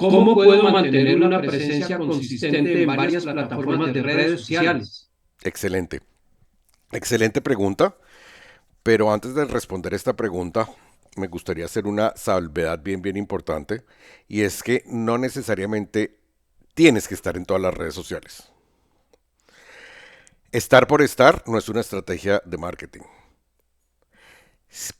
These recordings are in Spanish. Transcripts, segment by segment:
¿Cómo puedo mantener una presencia consistente en varias plataformas de redes sociales? Excelente, excelente pregunta, pero antes de responder esta pregunta, me gustaría hacer una salvedad bien importante, y es que no necesariamente tienes que estar en todas las redes sociales. Estar por estar no es una estrategia de marketing.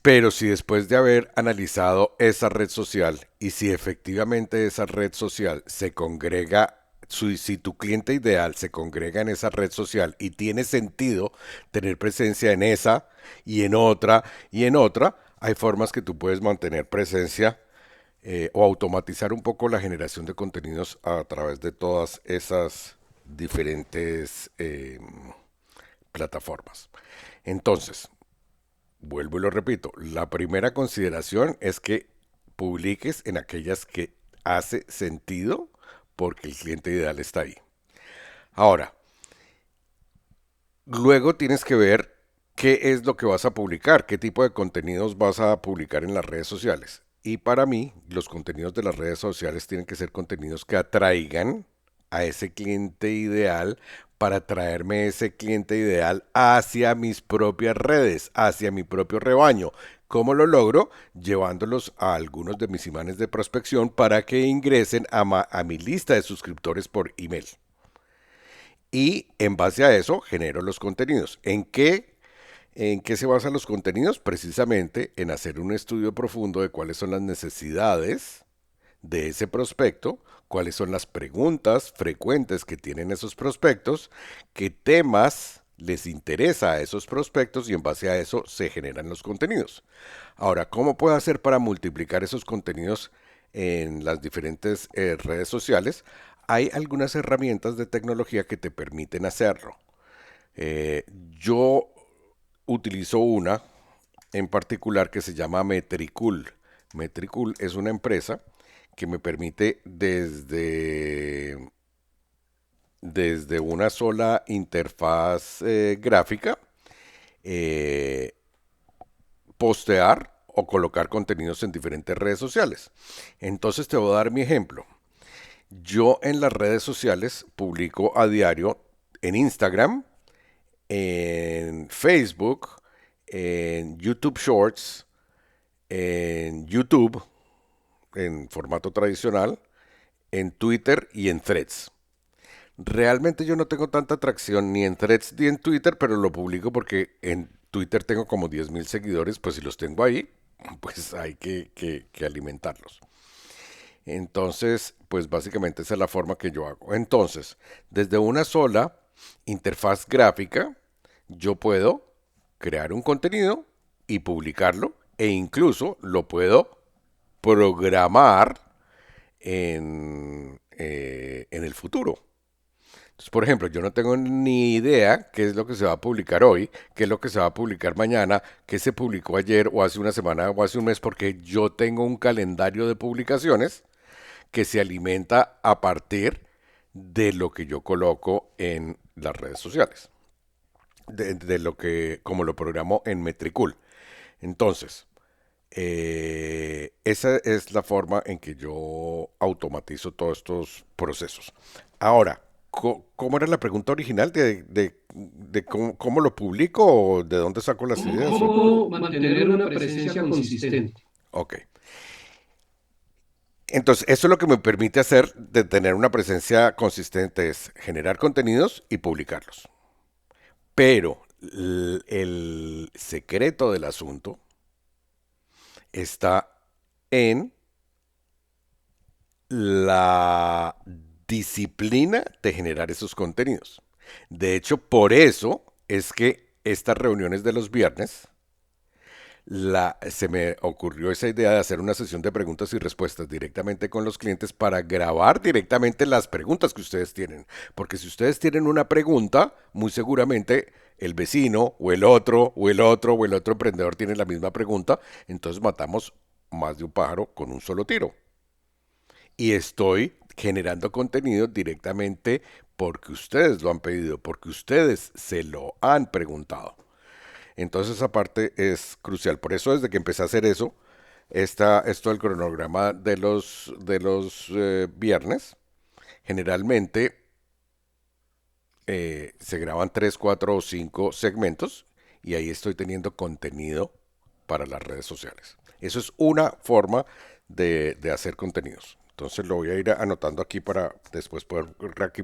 Pero si después de haber analizado esa red social y si efectivamente esa red social se congrega, si tu cliente ideal se congrega en esa red social y tiene sentido tener presencia en esa y en otra y en otra, hay formas que tú puedes mantener presencia o automatizar un poco la generación de contenidos a través de todas esas diferentes plataformas. Entonces, vuelvo y lo repito, la primera consideración es que publiques en aquellas que hace sentido porque el cliente ideal está ahí. Ahora, luego tienes que ver qué es lo que vas a publicar, qué tipo de contenidos vas a publicar en las redes sociales. Y para mí, los contenidos de las redes sociales tienen que ser contenidos que atraigan a ese cliente ideal para traerme ese cliente ideal hacia mis propias redes, hacia mi propio rebaño. ¿Cómo lo logro? Llevándolos a algunos de mis imanes de prospección para que ingresen a mi lista de suscriptores por email. Y en base a eso genero los contenidos. ¿En qué se basan los contenidos? Precisamente en hacer un estudio profundo de cuáles son las necesidades de ese prospecto, cuáles son las preguntas frecuentes que tienen esos prospectos, qué temas les interesa a esos prospectos, y en base a eso se generan los contenidos. Ahora, ¿cómo puedo hacer para multiplicar esos contenidos en las diferentes redes sociales? Hay algunas herramientas de tecnología que te permiten hacerlo. Eh, yo utilizo una en particular que se llama Metricool. Metricool es una empresa que me permite desde una sola interfaz gráfica eh, postear o colocar contenidos en diferentes redes sociales. Entonces te voy a dar mi ejemplo. Yo en las redes sociales publico a diario en Instagram, en Facebook, en YouTube Shorts, en YouTube en formato tradicional, en Twitter y en Threads. Realmente yo no tengo tanta atracción ni en Threads ni en Twitter, pero lo publico porque en Twitter tengo como 10.000 seguidores, pues si los tengo ahí, pues hay que alimentarlos. Entonces, pues básicamente esa es la forma que yo hago. Entonces, desde una sola interfaz gráfica, yo puedo crear un contenido y publicarlo, e incluso lo puedo programar en el futuro. Entonces, por ejemplo, yo no tengo ni idea qué es lo que se va a publicar hoy, qué es lo que se va a publicar mañana, qué se publicó ayer o hace una semana o hace un mes, porque yo tengo un calendario de publicaciones que se alimenta a partir de lo que yo coloco en las redes sociales, de lo que, como lo programo en Metricool. Entonces, esa es la forma en que yo automatizo todos estos procesos. Ahora, ¿cómo era la pregunta original de cómo lo publico o de dónde saco las ¿Cómo, ideas? cómo puedo mantener una presencia consistente? Ok. Entonces, eso es lo que me permite hacer de tener una presencia consistente, es generar contenidos y publicarlos. Pero el secreto del asunto está en la disciplina de generar esos contenidos. De hecho, por eso es que estas reuniones de los viernes, se me ocurrió esa idea de hacer una sesión de preguntas y respuestas directamente con los clientes para grabar directamente las preguntas que ustedes tienen. Porque si ustedes tienen una pregunta, muy seguramente el vecino o el otro o el otro o el otro emprendedor tiene la misma pregunta. Entonces matamos más de un pájaro con un solo tiro. Y estoy generando contenido directamente porque ustedes lo han pedido, porque ustedes se lo han preguntado. Entonces esa parte es crucial. Por eso desde que empecé a hacer eso, esto del cronograma de los viernes. Generalmente se graban 3, 4 o 5 segmentos y ahí estoy teniendo contenido para las redes sociales. Eso es una forma de hacer contenidos. Entonces lo voy a ir anotando aquí para después poder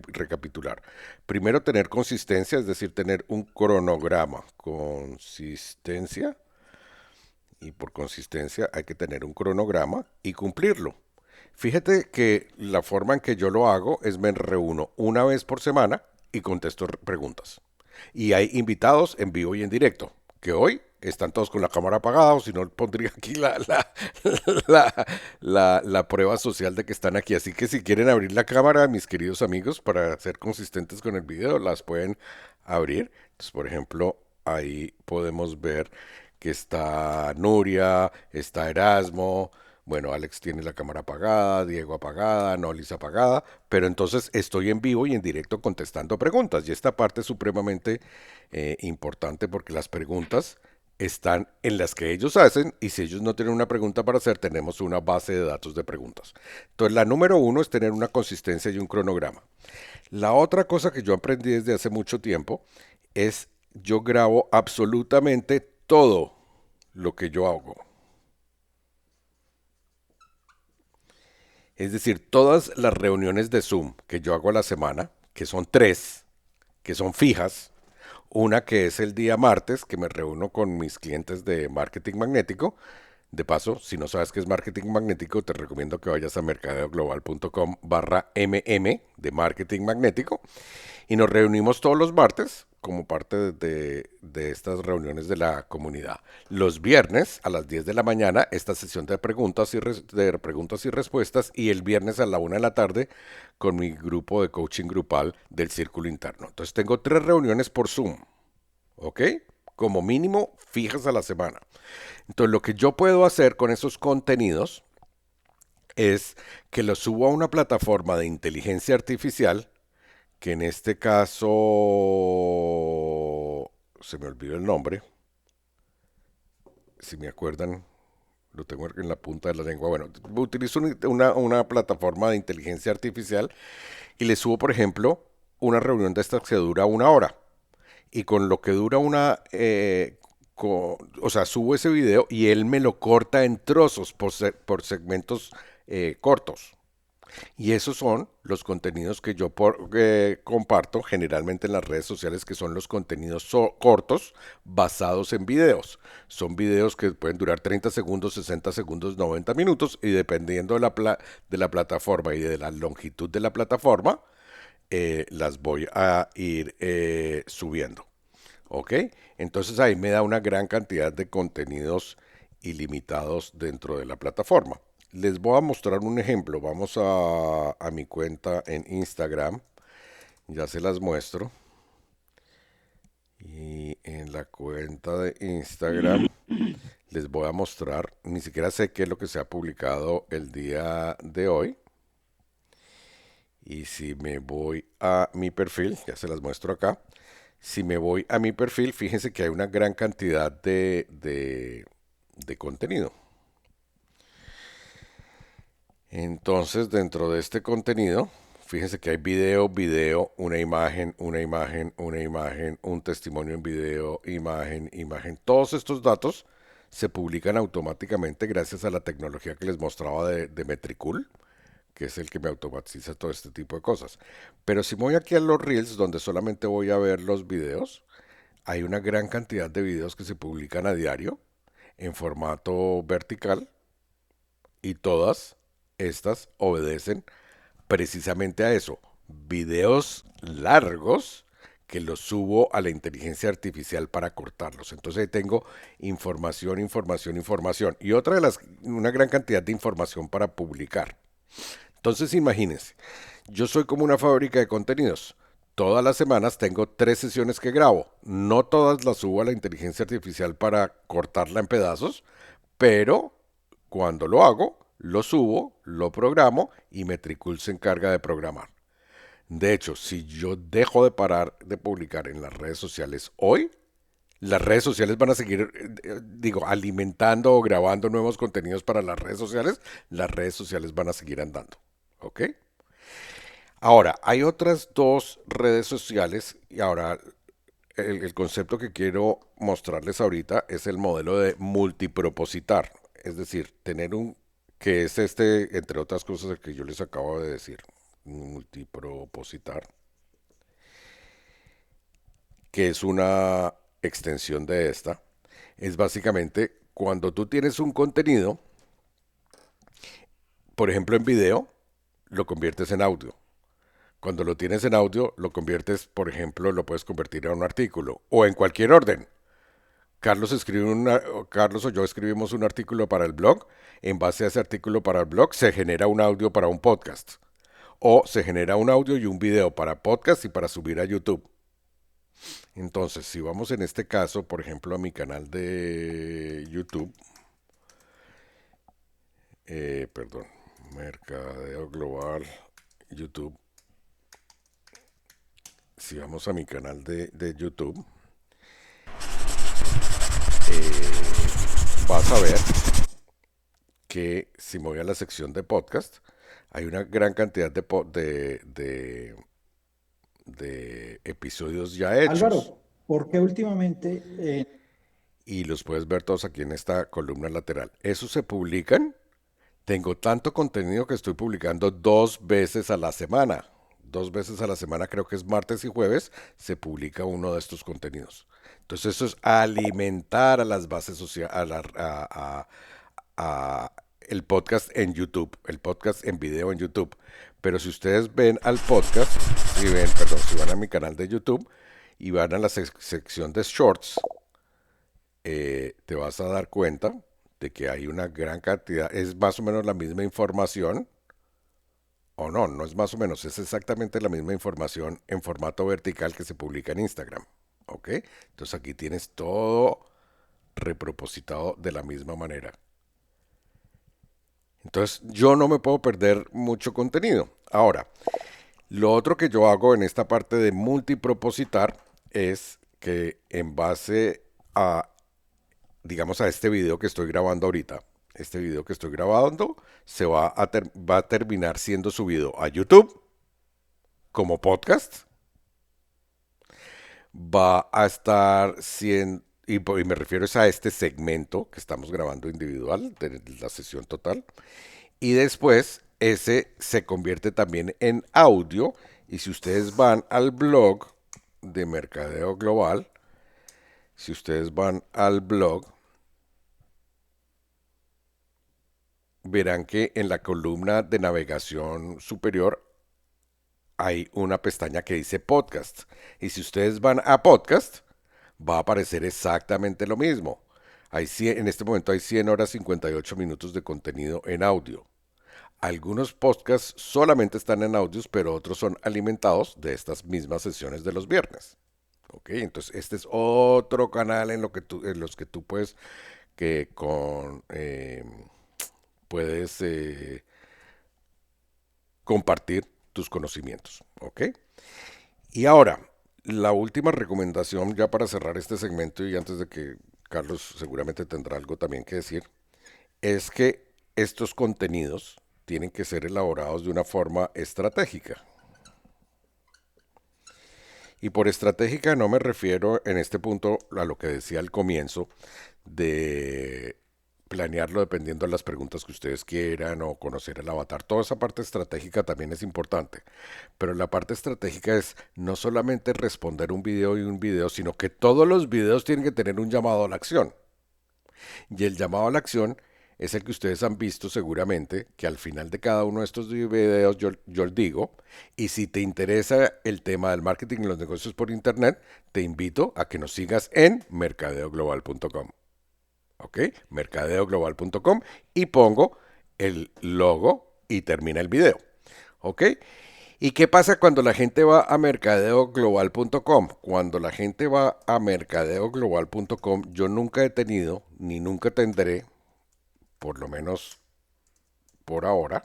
recapitular. Primero, tener consistencia, es decir, tener un cronograma. Consistencia. Y por consistencia hay que tener un cronograma y cumplirlo. Fíjate que la forma en que yo lo hago es me reúno una vez por semana y contesto preguntas. Y hay invitados en vivo y en directo, que hoy están todos con la cámara apagada, o si no pondría aquí la prueba social de que están aquí. Así que si quieren abrir la cámara, mis queridos amigos, para ser consistentes con el video, las pueden abrir. Entonces, por ejemplo, ahí podemos ver que está Nuria, está Erasmo, bueno, Alex tiene la cámara apagada, Diego apagada, Nolis apagada, pero entonces estoy en vivo y en directo contestando preguntas. Y esta parte es supremamente importante porque las preguntas están en las que ellos hacen y si ellos no tienen una pregunta para hacer, tenemos una base de datos de preguntas. Entonces, la número uno es tener una consistencia y un cronograma. La otra cosa que yo aprendí desde hace mucho tiempo es yo grabo absolutamente todo lo que yo hago. Es decir, todas las reuniones de Zoom que yo hago a la semana, que son 3, que son fijas, una que es el día martes, que me reúno con mis clientes de marketing magnético. De paso, si no sabes qué es marketing magnético, te recomiendo que vayas a mercadeoglobal.com/mm de marketing magnético. Y nos reunimos todos los martes como parte de estas reuniones de la comunidad. Los viernes a las 10 de la mañana, esta sesión de preguntas y respuestas. Y el viernes a la 1 de la tarde con mi grupo de coaching grupal del Círculo Interno. Entonces tengo 3 reuniones por Zoom. ¿Ok? Como mínimo, fijas a la semana. Entonces, lo que yo puedo hacer con esos contenidos es que los subo a una plataforma de inteligencia artificial, que en este caso se me olvidó el nombre. Si me acuerdan, lo tengo en la punta de la lengua. Bueno, utilizo una plataforma de inteligencia artificial y le subo, por ejemplo, una reunión de estas que dura 1 hora. Y con lo que dura o sea, subo ese video y él me lo corta en trozos por segmentos cortos. Y esos son los contenidos que yo comparto generalmente en las redes sociales, que son los contenidos cortos basados en videos. Son videos que pueden durar 30 segundos, 60 segundos, 90 minutos y dependiendo de la plataforma y de la longitud de la plataforma, las voy a ir subiendo. ¿Ok? Entonces ahí me da una gran cantidad de contenidos ilimitados dentro de la plataforma. Les voy a mostrar un ejemplo. Vamos a mi cuenta en Instagram. Ya se las muestro. Y en la cuenta de Instagram les voy a mostrar. Ni siquiera sé qué es lo que se ha publicado el día de hoy. Y si me voy a mi perfil, ya se las muestro acá. Si me voy a mi perfil, fíjense que hay una gran cantidad de contenido. Entonces, dentro de este contenido, fíjense que hay video, una imagen, un testimonio en video, imagen. Todos estos datos se publican automáticamente gracias a la tecnología que les mostraba de Metricool, que es el que me automatiza todo este tipo de cosas. Pero si me voy aquí a los Reels, donde solamente voy a ver los videos, hay una gran cantidad de videos que se publican a diario en formato vertical y todas estas obedecen precisamente a eso. Videos largos que los subo a la inteligencia artificial para cortarlos. Entonces ahí tengo información. Y una gran cantidad de información para publicar. Entonces imagínense, yo soy como una fábrica de contenidos. Todas las semanas tengo 3 sesiones que grabo. No todas las subo a la inteligencia artificial para cortarla en pedazos, pero cuando lo hago, lo subo, lo programo y Metricool se encarga de programar. De hecho, si yo dejo de parar de publicar en las redes sociales hoy, Las redes sociales van a seguir, digo, alimentando o grabando nuevos contenidos para las redes sociales. Las redes sociales van a seguir andando. ¿Ok? Ahora, hay otras dos redes sociales y ahora el concepto que quiero mostrarles ahorita es el modelo de multipropositar. Es decir, tener un, que es este, entre otras cosas, el que yo les acabo de decir, multipropositar, que es una extensión de esta, es básicamente cuando tú tienes un contenido, por ejemplo en video, lo conviertes en audio. Cuando lo tienes en audio, lo conviertes, por ejemplo, lo puedes convertir en un artículo o en cualquier orden. Carlos o yo escribimos un artículo para el blog. En base a ese artículo para el blog se genera un audio para un podcast. O se genera un audio y un video para podcast y para subir a YouTube. Entonces, si vamos en este caso, por ejemplo, a mi canal de YouTube, perdón, Mercadeo Global, YouTube. Si vamos a mi canal de YouTube, vas a ver que si me voy a la sección de podcast, hay una gran cantidad de episodios ya hechos. Álvaro, ¿por qué últimamente Y los puedes ver todos aquí en esta columna lateral. Esos se publican. Tengo tanto contenido que estoy publicando 2 veces a la semana. 2 veces a la semana, creo que es martes y jueves, se publica uno de estos contenidos. Entonces eso es alimentar a las bases sociales, a el podcast en YouTube, el podcast en video en YouTube. Pero si ustedes ven al podcast, si van a mi canal de YouTube y van a la sección de shorts, te vas a dar cuenta de que hay una gran cantidad, es más o menos la misma información, o no, no es más o menos, es exactamente la misma información en formato vertical que se publica en Instagram. ¿Ok? Entonces aquí tienes todo repropositado de la misma manera. Entonces yo no me puedo perder mucho contenido. Ahora, lo otro que yo hago en esta parte de multipropositar es que en base a, digamos, a este video que estoy grabando ahorita, este video que estoy grabando va a terminar siendo subido a YouTube como podcast. Va a estar siendo, y me refiero a este segmento que estamos grabando individual de la sesión total. Y después ese se convierte también en audio. Y si ustedes van al blog de Mercadeo Global, si ustedes van al blog, verán que en la columna de navegación superior hay una pestaña que dice podcast. Y si ustedes van a podcast, va a aparecer exactamente lo mismo. En este momento hay 100 horas 58 minutos de contenido en audio. Algunos podcasts solamente están en audios, pero otros son alimentados de estas mismas sesiones de los viernes. Ok, entonces este es otro canal en los que tú puedes que con puedes compartir tus conocimientos. Ok. Y ahora, la última recomendación ya para cerrar este segmento y antes de que Carlos seguramente tendrá algo también que decir, es que estos contenidos tienen que ser elaborados de una forma estratégica. Y por estratégica no me refiero en este punto a lo que decía al comienzo de planearlo dependiendo de las preguntas que ustedes quieran o conocer el avatar. Toda esa parte estratégica también es importante. Pero la parte estratégica es no solamente responder un video, sino que todos los videos tienen que tener un llamado a la acción. Y el llamado a la acción es el que ustedes han visto seguramente, que al final de cada uno de estos videos yo digo, y si te interesa el tema del marketing y los negocios por internet, te invito a que nos sigas en mercadeoglobal.com. ¿Ok? Mercadeoglobal.com y pongo el logo y termina el video. ¿Ok? ¿Y qué pasa cuando la gente va a mercadeoglobal.com? Cuando la gente va a mercadeoglobal.com, yo nunca he tenido, ni nunca tendré, por lo menos por ahora,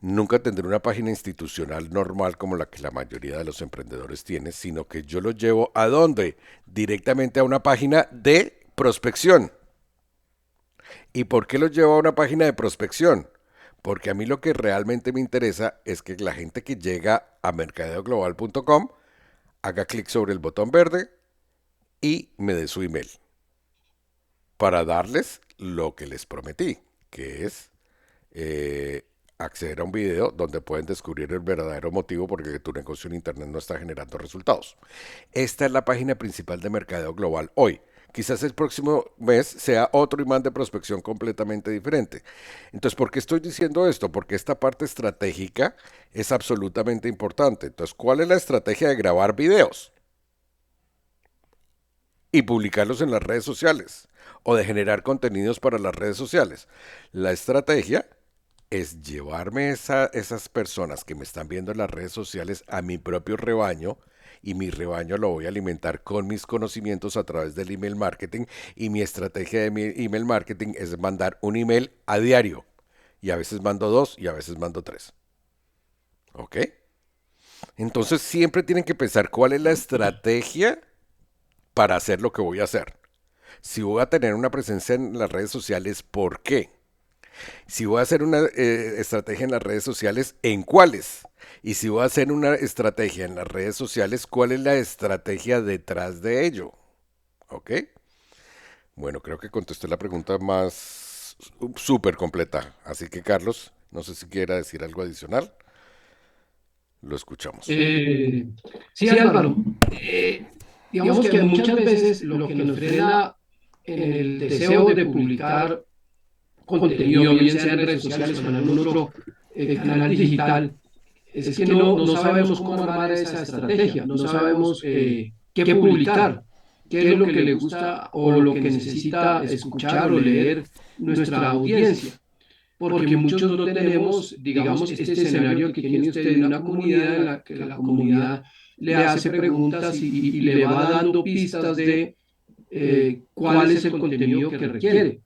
Nunca tendré una página institucional normal como la que la mayoría de los emprendedores tiene, sino que yo los llevo ¿a dónde? Directamente a una página de prospección. ¿Y por qué los llevo a una página de prospección? Porque a mí lo que realmente me interesa es que la gente que llega a mercadeoglobal.com haga clic sobre el botón verde y me dé su email para darles lo que les prometí, que es acceder a un video donde pueden descubrir el verdadero motivo por el que tu negocio en internet no está generando resultados. Esta es la página principal de Mercadeo Global hoy. Quizás el próximo mes sea otro imán de prospección completamente diferente. Entonces, ¿por qué estoy diciendo esto? Porque esta parte estratégica es absolutamente importante. Entonces, ¿cuál es la estrategia de grabar videos y publicarlos en las redes sociales o de generar contenidos para las redes sociales? La estrategia es llevarme esas personas que me están viendo en las redes sociales a mi propio rebaño, y mi rebaño lo voy a alimentar con mis conocimientos a través del email marketing, y mi estrategia de mi email marketing es mandar un email a diario, y a veces mando 2 y a veces mando 3. ¿Ok? Entonces siempre tienen que pensar cuál es la estrategia para hacer lo que voy a hacer. Si voy a tener una presencia en las redes sociales, ¿por qué? Si voy a hacer una estrategia en las redes sociales, ¿en cuáles? Y si voy a hacer una estrategia en las redes sociales, ¿cuál es la estrategia detrás de ello? ¿Ok? Bueno, creo que contesté la pregunta más súper completa. Así que, Carlos, no sé si quiera decir algo adicional. Lo escuchamos. Sí, Álvaro. Digamos que muchas veces lo que nos frena en el deseo de publicar contenido, bien sea en redes sociales o en algún otro canal digital, es que no sabemos cómo armar esa estrategia, no sabemos qué publicar, qué es lo que le gusta o lo que necesita escuchar o leer nuestra audiencia. Porque muchos no tenemos, digamos, este escenario que tiene usted de una comunidad en la que la comunidad le hace preguntas y le va dando pistas de cuál es el contenido que requiere.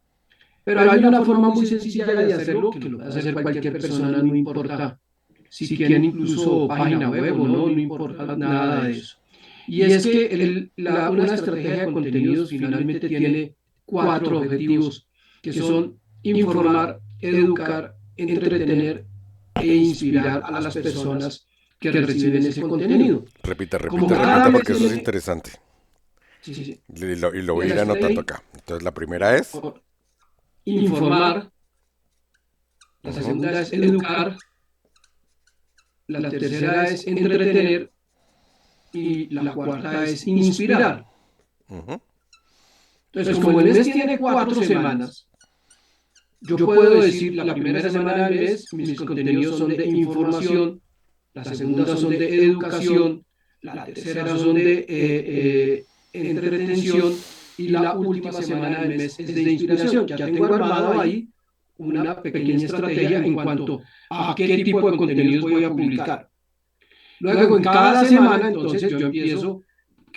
Pero hay una forma muy sencilla de hacerlo, que lo puede hacer cualquier persona, no importa si tiene incluso página web o no, no importa nada de eso. Y es que una estrategia de contenidos finalmente tiene cuatro objetivos, que son informar, educar, entretener e inspirar a las personas que reciben ese contenido. Repita, Como cada vez porque eso es tiene- interesante. Sí, sí, sí. Y lo voy a ir anotando acá. Entonces, la primera es... Informar, la segunda es educar, la tercera es entretener y la cuarta es inspirar. Ujú. Entonces, como el mes tiene 4 semanas, yo puedo decir la primera semana del mes mis contenidos son de información, la segunda son de educación, la tercera son de entretención y la última semana del mes es de inspiración. Ya tengo armado ahí una pequeña estrategia en cuanto a qué tipo de contenidos voy a publicar. Luego, en cada semana, entonces, yo empiezo,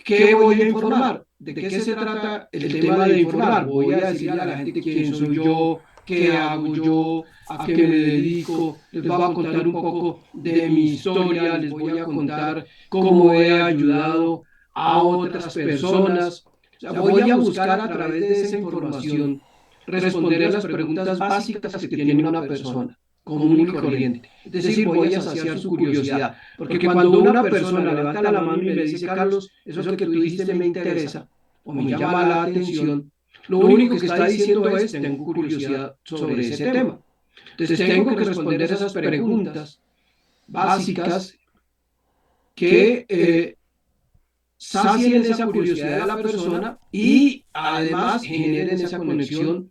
¿qué voy a informar? ¿De qué se trata el tema de informar? Voy a decirle a la gente quién soy yo, qué hago yo, a qué me dedico, les voy a contar un poco de mi historia, les voy a contar cómo he ayudado a otras personas. O sea, voy a buscar a través de esa información responder las preguntas básicas que tiene una persona común y corriente. Es decir, voy a saciar su curiosidad. Porque cuando una persona levanta la mano y me dice, Carlos, eso que tú dijiste me interesa o me llama la atención, lo único que está diciendo es, tengo curiosidad sobre ese tema. Entonces tengo que responder esas preguntas básicas que sacien esa curiosidad de la persona y además generen esa conexión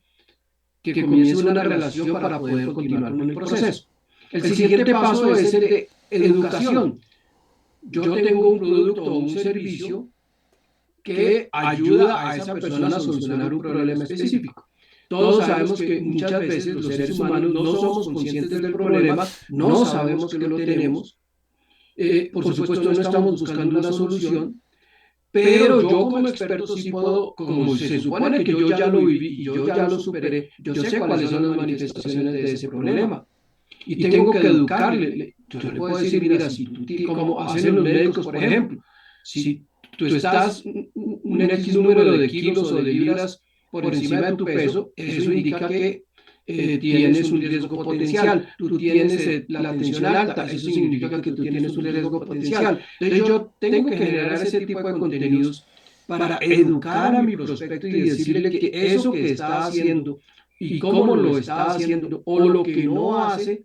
que comience una relación para poder continuar con el proceso. El siguiente paso es el de educación. Yo tengo un producto o un servicio que ayuda a esa persona a solucionar un problema específico. Todos sabemos que muchas veces los seres humanos no somos conscientes del problema, no sabemos que lo tenemos, por supuesto no estamos buscando una solución, pero yo como experto sí puedo, como se supone que yo ya lo viví y yo ya lo superé, yo sé cuáles son las manifestaciones de ese problema. y tengo que educarle. Yo le puedo decir, mira, si tú, como hacen los médicos, por ejemplo, si tú estás un X número de kilos o de libras por encima de tu peso, eso indica que tienes un riesgo potencial, tú tienes la tensión alta, eso significa que tú tienes un riesgo potencial. Entonces yo tengo que generar ese tipo de contenidos para educar a mi prospecto y decirle que eso que está haciendo y cómo lo está haciendo o lo que no hace,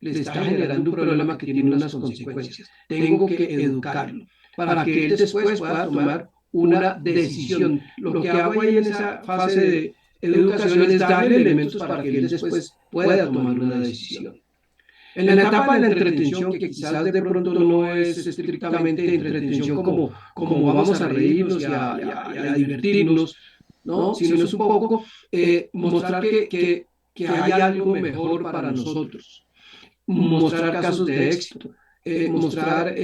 le está generando un problema que tiene unas consecuencias. Tengo que educarlo para que él después pueda tomar una decisión. Lo que hago ahí en esa fase de educación es darle elementos para que él después pueda tomar una decisión. En la etapa de la entretención, que quizás de pronto no es estrictamente entretención como vamos a reírnos y a divertirnos, ¿no? Sino es un poco mostrar que hay algo mejor para nosotros, mostrar casos de éxito, mostrar,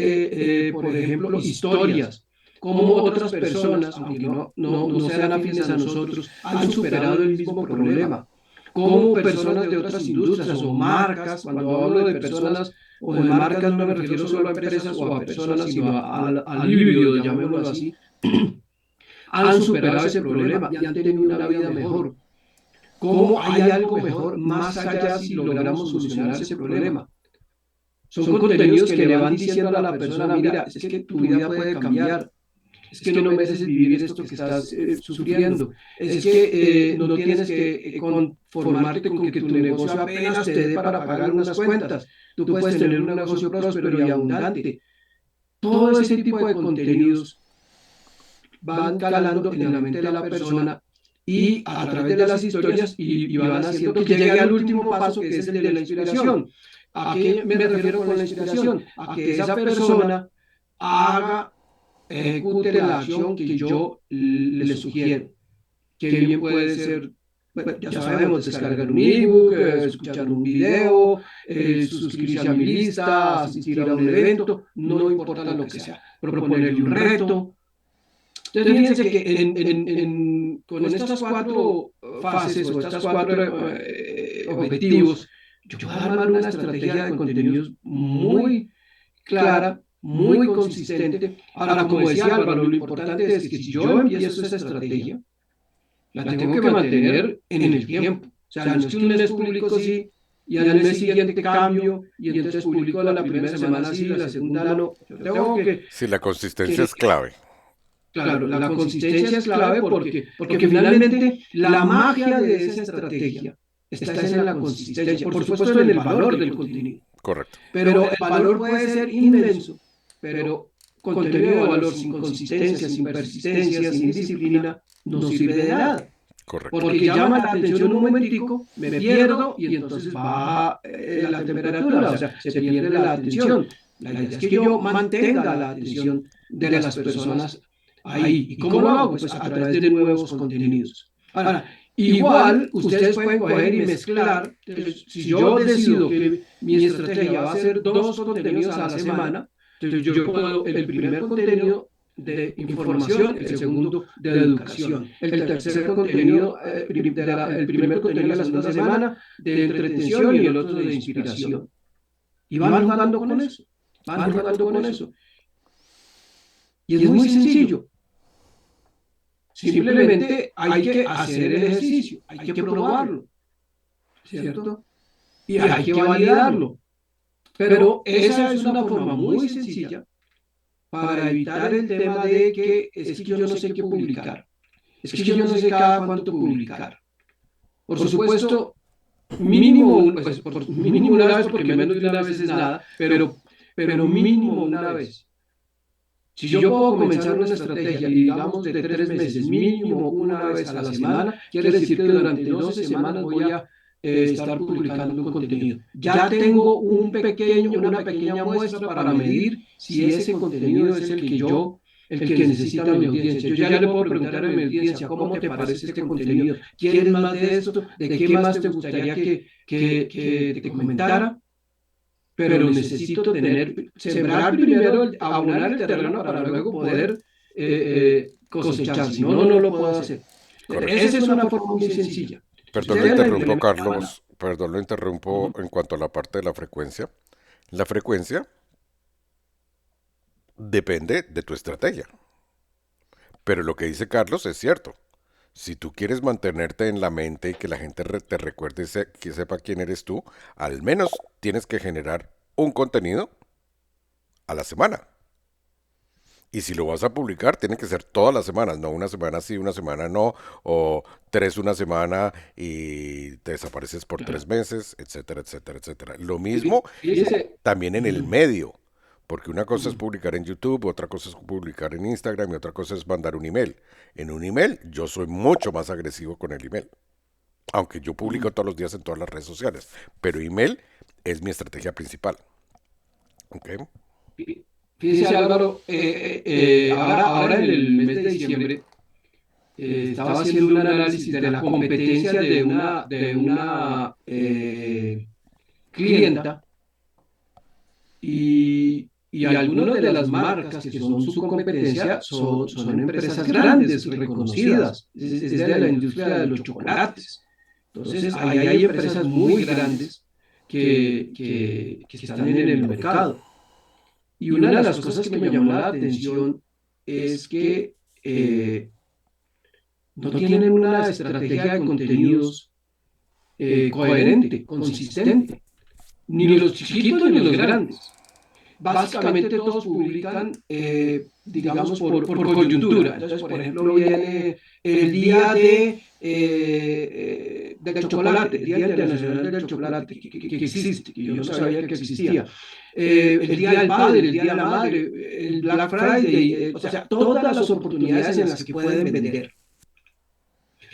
por ejemplo, historias, cómo otras personas, aunque no sean afines a nosotros, han superado el mismo problema, cómo personas de otras industrias o marcas, cuando hablo de personas o de marcas no me refiero solo a empresas o a personas, sino al híbrido, llamémoslo así, han superado ese problema y han tenido una vida mejor. ¿Cómo hay algo mejor más allá si logramos solucionar ese problema? Son contenidos que le van diciendo a la persona, mira, es que tu vida puede cambiar, es que no mereces vivir esto que estás sufriendo, es que no tienes que conformarte con que tu negocio apenas te dé para pagar unas cuentas, tú puedes tener un negocio próspero y abundante. Todo ese tipo de contenidos van calando en la mente de la persona y a través de las historias y van haciendo que llegue al último paso, que es el de la inspiración. ¿A qué me refiero con la inspiración? A que esa persona haga, ejecute la acción que yo le sugiero, que bien puede ser, bueno, ya sabemos, descargar un ebook, escuchar un video, suscribirse a mi lista, asistir a un evento, no importa lo que sea, proponerle un reto. Entonces, fíjense que con estas cuatro fases o estas cuatro objetivos, yo puedo armar una estrategia de contenidos muy clara, muy consistente. Ahora, como decía Álvaro, lo importante es que si yo empiezo esa estrategia, la tengo que mantener en el tiempo. O sea, no es que un mes publico sí y al mes siguiente cambio y entonces publico la primera semana sí y la segunda no. Yo tengo que... Sí, la consistencia es clave. Claro, la consistencia es clave porque finalmente la magia de esa estrategia está en la consistencia, por supuesto en el valor del contenido. Correcto. Pero el valor puede ser inmenso, pero contenido de valor sin consistencia, sin persistencia, sin disciplina, no sirve de nada. Correcto. Porque llama la atención un momentico, me pierdo y entonces baja la temperatura, o sea, se pierde la atención. La idea es que yo mantenga la atención de las personas ahí. ¿Y cómo lo hago? Pues a través de nuevos contenidos. Ahora, igual ustedes pueden coger y mezclar. Si yo decido que mi estrategia va a ser 2 contenidos a la semana, entonces yo puedo el primer contenido de información, el segundo de educación, el tercer contenido, el primer contenido de la segunda semana de entretención y el otro de inspiración. Y van jugando con eso, van jugando con eso. Y es muy sencillo. Simplemente hay que hacer el ejercicio, hay que probarlo, ¿cierto? Y hay que validarlo. Pero esa es una forma muy sencilla para evitar el tema de que es que yo no sé qué publicar, es que yo no sé cada cuánto publicar. Por supuesto, mínimo, pues, mínimo una vez, porque menos de una vez es nada, pero mínimo una vez. Si yo puedo comenzar una estrategia, digamos, de 3 meses, mínimo una vez a la semana, quiere decir que durante 12 semanas voy a estar publicando un contenido. Ya tengo una pequeña muestra para medir si ese contenido es el que necesita mi audiencia. Yo ya le puedo preguntar a mi audiencia, ¿cómo te parece este contenido? ¿Quieres más de esto? ¿De qué más te gustaría que te comentara? Pero necesito sembrar primero, abonar el terreno para luego poder cosechar. Si no, no lo puedo hacer. Esa es una forma muy sencilla. Perdón, le interrumpo, Carlos. perdón, lo interrumpo en cuanto a la parte de la frecuencia. La frecuencia depende de tu estrategia. Pero lo que dice Carlos es cierto. Si tú quieres mantenerte en la mente y que la gente te recuerde, que sepa quién eres tú, al menos tienes que generar un contenido a la semana. Y si lo vas a publicar, tiene que ser todas las semanas, no una semana sí, una semana no, o tres una semana y te desapareces por 3 meses, etcétera, etcétera, etcétera. Lo mismo Fíjese, también en el medio, porque una cosa es ujú, publicar en YouTube, otra cosa es publicar en Instagram y otra cosa es mandar un email. En un email yo soy mucho más agresivo con el email, aunque yo publico ujú. todos los días en todas las redes sociales, pero email es mi estrategia principal. ¿Ok? Fí- Fíjese, Álvaro, ahora en el mes de diciembre estaba haciendo un análisis de la competencia de una clienta y algunas de las marcas que son su competencia son empresas grandes, reconocidas, es de la industria de los chocolates. Entonces, ahí hay empresas muy grandes que están en el mercado. Y una de las cosas que me llamó la atención es que no tienen una estrategia de contenidos coherente, consistente, ni los chiquitos ni los grandes. Básicamente todos publican, digamos, por coyuntura. Entonces, por ejemplo, viene el día del chocolate, el Día Internacional del Chocolate, que existe, que yo no sabía que existía. El Día del Padre, el Día de la Madre, el Black Friday, o sea, todas las oportunidades en las que pueden vender.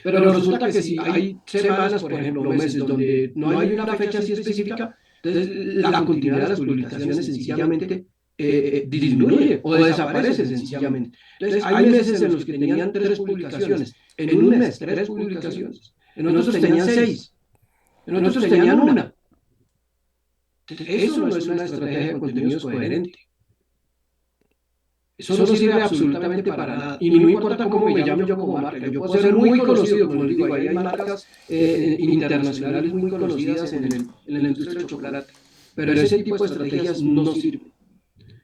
Pero resulta que si hay semanas, por ejemplo, meses, donde no hay una fecha así específica, entonces la continuidad de las publicaciones sencillamente disminuye o desaparece sencillamente. Entonces hay meses en los que tenían tres publicaciones, en un mes tres publicaciones, en otros tenían seis, en otros tenían una. Eso no es una estrategia de contenidos coherente. Eso no sirve absolutamente para nada. Y no importa cómo me llame yo como marca. Yo puedo ser muy conocido, como les digo, ahí hay marcas internacionales muy conocidas en la industria del chocolate. Pero ese tipo de estrategias no sirven.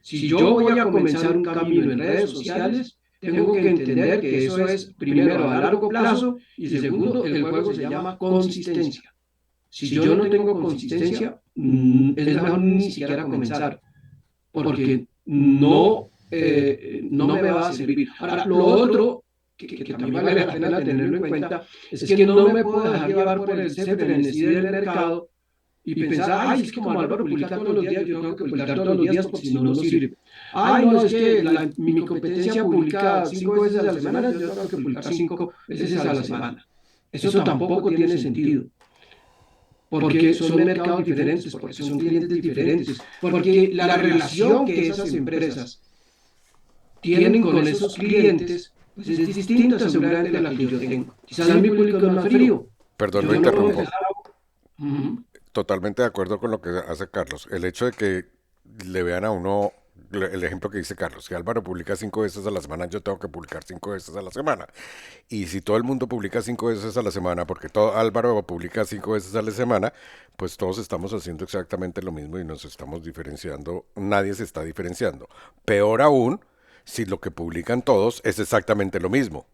Si yo voy a comenzar un camino en redes sociales, tengo que entender que eso es, primero, a largo plazo y segundo, el juego se llama consistencia. Si yo no tengo consistencia, es mejor ni siquiera comenzar, porque no me va a servir. Ahora, lo otro que también vale la pena tenerlo en cuenta es que no me puedo dejar llevar por el frenesí del mercado y pensar, ay, es que como Álvaro publica todos los días, yo tengo que publicar todos los días porque si no, no sirve. Ay, no, es que mi competencia publica 5 veces a la semana, yo tengo que publicar 5 veces a la semana. Eso tampoco tiene sentido, porque son mercados diferentes, porque son clientes diferentes, porque la relación que esas empresas tienen con esos clientes pues es distinta seguramente a la que yo tengo. Quizás mi público es más frío. Perdón, lo Yo no puedo interrumpo. empezar a... Ujú. Totalmente de acuerdo con lo que hace Carlos. El hecho de que le vean a uno el ejemplo que dice Carlos, si Álvaro publica 5 veces a la semana, yo tengo que publicar 5 veces a la semana. Y si todo el mundo publica 5 veces a la semana, porque todo Álvaro publica 5 veces a la semana, pues todos estamos haciendo exactamente lo mismo y nos estamos diferenciando, nadie se está diferenciando. Peor aún, si lo que publican todos es exactamente lo mismo,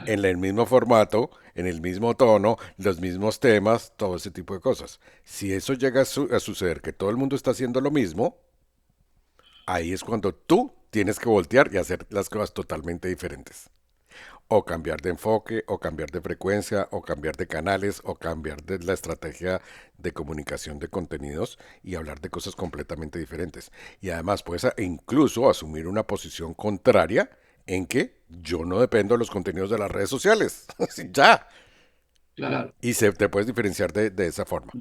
en el mismo formato, en el mismo tono, los mismos temas, todo ese tipo de cosas. Si eso llega a suceder, que todo el mundo está haciendo lo mismo, ahí es cuando tú tienes que voltear y hacer las cosas totalmente diferentes. O cambiar de enfoque, o cambiar de frecuencia, o cambiar de canales, o cambiar de la estrategia de comunicación de contenidos y hablar de cosas completamente diferentes. Y además puedes incluso asumir una posición contraria en que yo no dependo de los contenidos de las redes sociales. Ya. Claro. Y te puedes diferenciar de esa forma.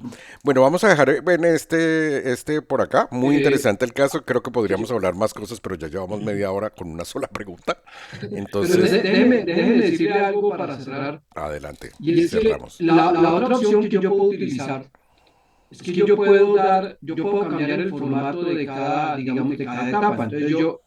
Bueno, vamos a dejar este por acá. Muy Eh, interesante el caso. Creo que sí, podríamos hablar más cosas, pero ya llevamos media hora con una sola pregunta. pero Entonces, déjeme decirle algo para cerrar. adelante. Y es que Cerramos. la otra opción que yo puedo utilizar es que yo puedo cambiar el formato de cada, digamos, de cada etapa. Entonces yo,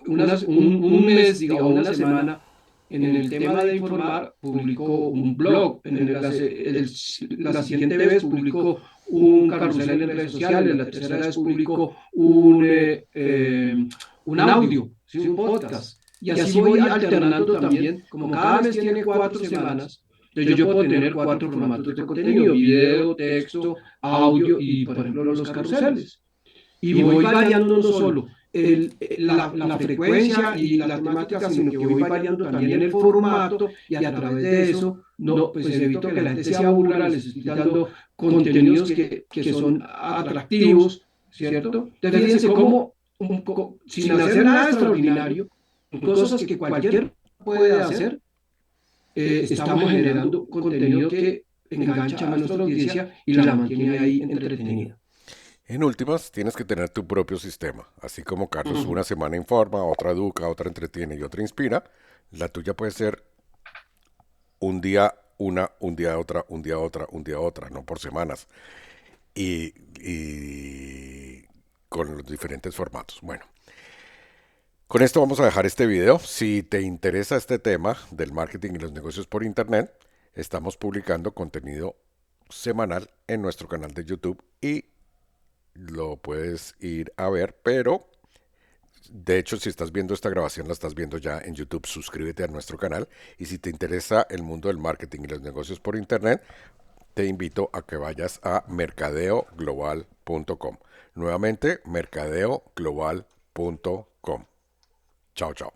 un mes, digamos, una semana, en el tema de informar, publicó un blog, la siguiente vez publicó un carrusel en redes sociales, la tercera vez publicó un audio, ¿sí? Un podcast. Y así voy alternando también, como cada mes tiene 4 semanas, entonces yo puedo tener 4 formatos de contenido: video, texto, audio y, por ejemplo, los carruseles. Y voy variando no solo la frecuencia y la temática, sino que voy variando también el formato, y a través de eso no, pues evito que la gente se aburra, les estoy dando contenidos que son atractivos, ¿cierto? Entonces fíjense cómo, sin hacer nada extraordinario, cosas que cualquier puede hacer, estamos generando contenido que engancha a nuestra audiencia y la mantiene ahí entretenida. En últimas, tienes que tener tu propio sistema. Así como Carlos una semana informa, otra educa, otra entretiene y otra inspira, la tuya puede ser un día una, un día otra, un día otra, un día otra, no por semanas. Y con los diferentes formatos. Bueno, con esto vamos a dejar este video. Si te interesa este tema del marketing y los negocios por internet, estamos publicando contenido semanal en nuestro canal de YouTube y lo puedes ir a ver, pero de hecho si estás viendo esta grabación la estás viendo ya en YouTube. Suscríbete a nuestro canal y si te interesa el mundo del marketing y los negocios por internet, te invito a que vayas a mercadeoglobal.com. Nuevamente, mercadeoglobal.com. Chao, chao.